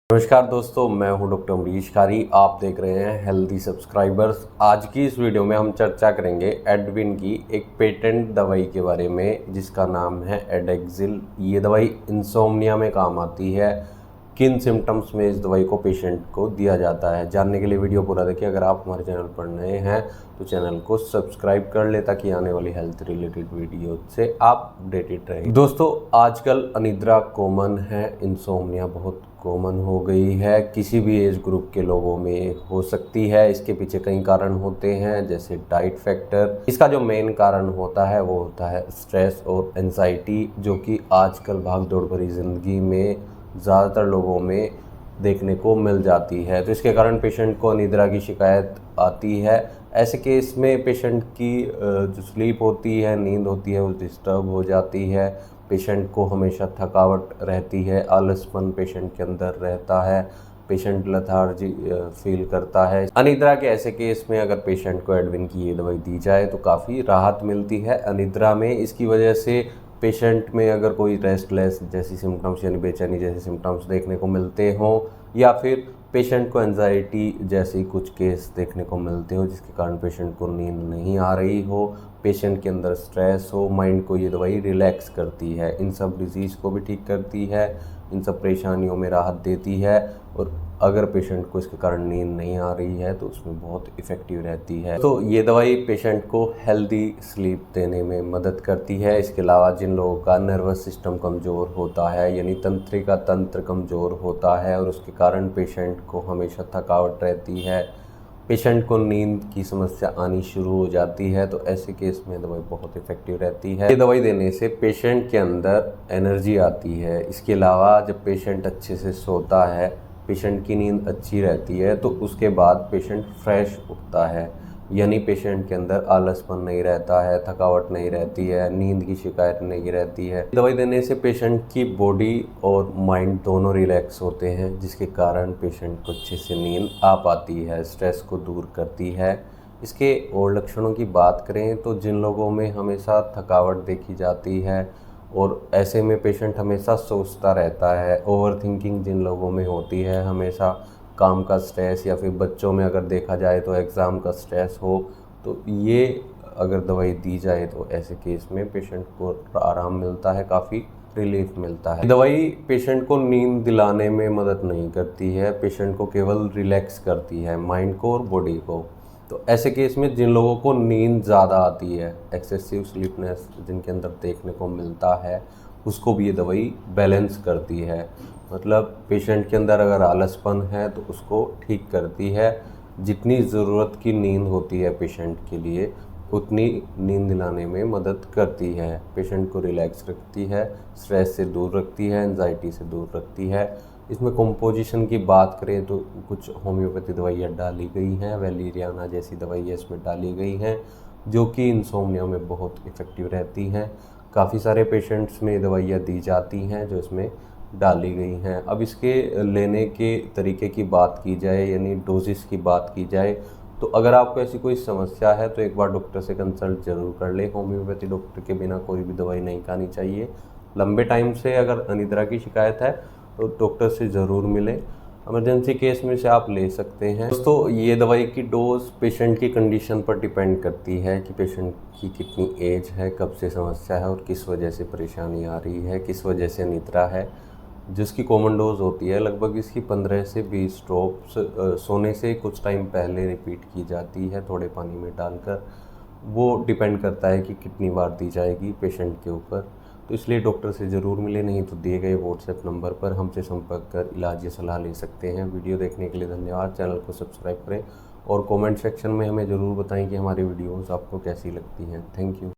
नमस्कार दोस्तों, मैं हूं डॉक्टर अमरीश कारी। आप देख रहे हैं हेल्दी सब्सक्राइबर्स। आज की इस वीडियो में हम चर्चा करेंगे एडविन की एक पेटेंट दवाई के बारे में जिसका नाम है एडेक्सिल। ये दवाई इंसोम्निया में काम आती है। किन सिम्टम्स में इस दवाई को पेशेंट को दिया जाता है, जानने के लिए वीडियो पूरा देखिए। अगर आप हमारे चैनल पर नए हैं तो चैनल को सब्सक्राइब कर ले ताकि आने वाली हेल्थ रिलेटेड वीडियो से आप अपडेटेड रहें। दोस्तों, आजकल अनिद्रा कॉमन है, इंसोम्निया बहुत कॉमन हो गई है। किसी भी एज ग्रुप के लोगों में हो सकती है। इसके पीछे कई कारण होते हैं, जैसे डाइट फैक्टर। इसका जो मेन कारण होता है वो होता है स्ट्रेस और एंजाइटी, जो कि आजकल भाग दौड़ भरी ज़िंदगी में ज़्यादातर लोगों में देखने को मिल जाती है। तो इसके कारण पेशेंट को अनिद्रा की शिकायत आती है। ऐसे केस में पेशेंट की जो स्लीप होती है, नींद होती है, वो डिस्टर्ब हो जाती है। पेशेंट को हमेशा थकावट रहती है, आलसपन पेशेंट के अंदर रहता है, पेशेंट लेथार्जी फील करता है। अनिद्रा के ऐसे केस में अगर पेशेंट को एडविन की ये दवाई दी जाए तो काफ़ी राहत मिलती है अनिद्रा में। इसकी वजह से पेशेंट में अगर कोई रेस्टलेस जैसी सिम्टम्स यानी बेचैनी जैसे सिम्टम्स देखने को मिलते हों, या फिर पेशेंट को एंजाइटी जैसे कुछ केस देखने को मिलते हो जिसके कारण पेशेंट को नींद नहीं आ रही हो, पेशेंट के अंदर स्ट्रेस हो, माइंड को ये दवाई रिलैक्स करती है। इन सब डिजीज़ को भी ठीक करती है, इन सब परेशानियों में राहत देती है। और अगर पेशेंट को इसके कारण नींद नहीं आ रही है तो उसमें बहुत इफ़ेक्टिव रहती है। तो ये दवाई पेशेंट को हेल्दी स्लीप देने में मदद करती है। इसके अलावा जिन लोगों का नर्वस सिस्टम कमज़ोर होता है, यानी तंत्रिका तंत्र कमज़ोर होता है और उसके कारण पेशेंट को हमेशा थकावट रहती है, पेशेंट को नींद की समस्या आनी शुरू हो जाती है, तो ऐसे केस में दवाई बहुत इफ़ेक्टिव रहती है। ये दवाई देने से पेशेंट के अंदर एनर्जी आती है। इसके अलावा जब पेशेंट अच्छे से सोता है, पेशेंट की नींद अच्छी रहती है, तो उसके बाद पेशेंट फ्रेश उठता है, यानी पेशेंट के अंदर आलसपन नहीं रहता है, थकावट नहीं रहती है, नींद की शिकायत नहीं रहती है। दवाई देने से पेशेंट की बॉडी और माइंड दोनों रिलैक्स होते हैं, जिसके कारण पेशेंट को अच्छे से नींद आ पाती है, स्ट्रेस को दूर करती है। इसके और लक्षणों की बात करें तो जिन लोगों में हमेशा थकावट देखी जाती है और ऐसे में पेशेंट हमेशा सोचता रहता है, ओवरथिंकिंग जिन लोगों में होती है, हमेशा काम का स्ट्रेस, या फिर बच्चों में अगर देखा जाए तो एग्ज़ाम का स्ट्रेस हो, तो ये अगर दवाई दी जाए तो ऐसे केस में पेशेंट को आराम मिलता है, काफ़ी रिलीफ मिलता है। दवाई पेशेंट को नींद दिलाने में मदद नहीं करती है, पेशेंट को केवल रिलैक्स करती है, माइंड को और बॉडी को। तो ऐसे केस में जिन लोगों को नींद ज़्यादा आती है, एक्सेसिव स्लीपनेस जिनके अंदर देखने को मिलता है, उसको भी ये दवाई बैलेंस करती है। मतलब पेशेंट के अंदर अगर आलसपन है तो उसको ठीक करती है। जितनी ज़रूरत की नींद होती है पेशेंट के लिए, उतनी नींद दिलाने में मदद करती है, पेशेंट को रिलैक्स रखती है, स्ट्रेस से दूर रखती है, एंजाइटी से दूर रखती है। इसमें कंपोजिशन की बात करें तो कुछ होम्योपैथी दवाइयाँ डाली गई हैं, वैलेरियाना जैसी दवाइयाँ इसमें डाली गई हैं, जो कि इंसोम्निया में बहुत इफ़ेक्टिव रहती हैं। काफ़ी सारे पेशेंट्स में दवाइयाँ दी जाती हैं जो इसमें डाली गई हैं। अब इसके लेने के तरीके की बात की जाए, यानी डोजेस की बात की जाए, तो अगर आपको ऐसी कोई समस्या है तो एक बार डॉक्टर से कंसल्ट ज़रूर कर लें। होम्योपैथी डॉक्टर के बिना कोई भी दवाई नहीं खानी चाहिए। लंबे टाइम से अगर अनिद्रा की शिकायत है तो डॉक्टर से ज़रूर मिलें। इमरजेंसी केस में से आप ले सकते हैं। दोस्तों, ये दवाई की डोज पेशेंट की कंडीशन पर डिपेंड करती है कि पेशेंट की कितनी एज है, कब से समस्या है और किस वजह से परेशानी आ रही है, किस वजह से अनिद्रा है। जिसकी कॉमन डोज होती है लगभग इसकी 15 से 20 ड्रॉप्स सोने से कुछ टाइम पहले रिपीट की जाती है, थोड़े पानी में डालकर। वो डिपेंड करता है कि कितनी बार दी जाएगी पेशेंट के ऊपर। तो इसलिए डॉक्टर से ज़रूर मिले, नहीं तो दिए गए व्हाट्सएप नंबर पर हमसे संपर्क कर इलाज या सलाह ले सकते हैं। वीडियो देखने के लिए धन्यवाद। चैनल को सब्सक्राइब करें और कमेंट सेक्शन में हमें ज़रूर बताएं कि हमारी वीडियोस आपको कैसी लगती हैं। Thank you.